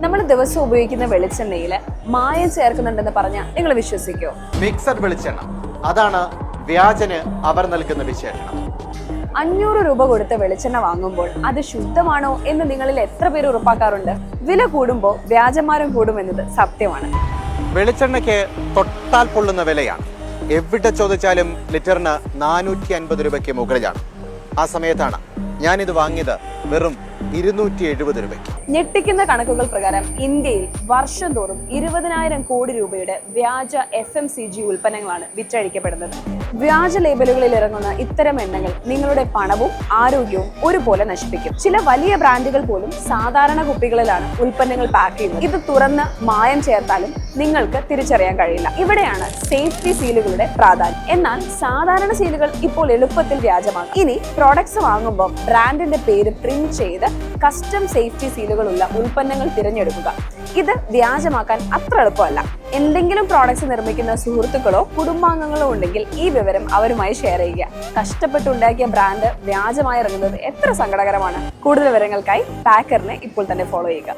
നമ്മൾ ദിവസം ഉപയോഗിക്കുന്ന വെളിച്ചെണ്ണയിൽ മായം ചേർക്കുന്നുണ്ടെന്ന് പറഞ്ഞാൽ നിങ്ങൾ വിശ്വസിക്കോ? മിക്സഡ് വെളിച്ചെണ്ണ, അതാണ് വ്യാജന് അവർ നൽകുന്ന വിശേഷണം. 500 രൂപ കൊടുത്ത് വെളിച്ചെണ്ണ വാങ്ങുമ്പോൾ അത് ശുദ്ധമാണോ എന്ന് നിങ്ങളിൽ എത്ര പേര് ഉറപ്പാക്കാറുണ്ട്? വില കൂടുമ്പോൾ വ്യാജന്മാരും കൂടുമെന്നത് സത്യമാണ്. വെളിച്ചെണ്ണയ്ക്ക് തൊട്ടാൽ പൊള്ളുന്ന വിലയാണ്. എവിടെ ചോദിച്ചാലും ലിറ്ററിന് 450 രൂപയ്ക്ക് മുകളിലാണ്. ആ സമയത്താണ് ഞാനിത് വാങ്ങിയത് വെറും 270 രൂപയ്ക്ക്. ഞെട്ടിക്കുന്ന കണക്കുകൾ പ്രകാരം ഇന്ത്യയിൽ വർഷം തോറും 20,000 കോടി രൂപയുടെ വ്യാജ FMCG ഉൽപ്പന്നങ്ങളാണ് വിറ്റഴിക്കപ്പെടുന്നത്. വ്യാജ ലേബലുകളിൽ ഇറങ്ങുന്ന ഇത്തരം എണ്ണകൾ നിങ്ങളുടെ പണവും ആരോഗ്യവും ഒരുപോലെ നശിപ്പിക്കും. ചില വലിയ ബ്രാൻഡുകൾ പോലും സാധാരണ കുപ്പികളിലാണ് ഉൽപ്പന്നങ്ങൾ പാക്ക് ചെയ്യുന്നത്. ഇത് തുറന്ന് മായം ചേർത്താലും നിങ്ങൾക്ക് തിരിച്ചറിയാൻ കഴിയില്ല. ഇവിടെയാണ് സേഫ്റ്റി സീലുകളുടെ പ്രാധാന്യം. എന്നാൽ സാധാരണ സീലുകൾ ഇപ്പോൾ എളുപ്പത്തിൽ വ്യാജമാണ്. ഇനി പ്രോഡക്ട്സ് വാങ്ങുമ്പോൾ ബ്രാൻഡിന്റെ പേര് പ്രിന്റ് ചെയ്ത് കസ്റ്റം സേഫ്റ്റി സീലുകളുള്ള ഉൽപ്പന്നങ്ങൾ തിരഞ്ഞെടുക്കുക. ഇത് വ്യാജമാക്കാൻ അത്ര എളുപ്പമല്ല. എന്തെങ്കിലും പ്രോഡക്ട്സ് നിർമ്മിക്കുന്ന സുഹൃത്തുക്കളോ കുടുംബാംഗങ്ങളോ ഉണ്ടെങ്കിൽ ഈ വിവരം അവരുമായി ഷെയർ ചെയ്യുക. കഷ്ടപ്പെട്ടുണ്ടാക്കിയ ബ്രാൻഡ് വ്യാജമായി ഇറങ്ങുന്നത് എത്ര സങ്കടകരമാണ്. കൂടുതൽ വിവരങ്ങൾക്കായി പാക്കറിനെ ഇപ്പോൾ തന്നെ ഫോളോ ചെയ്യുക.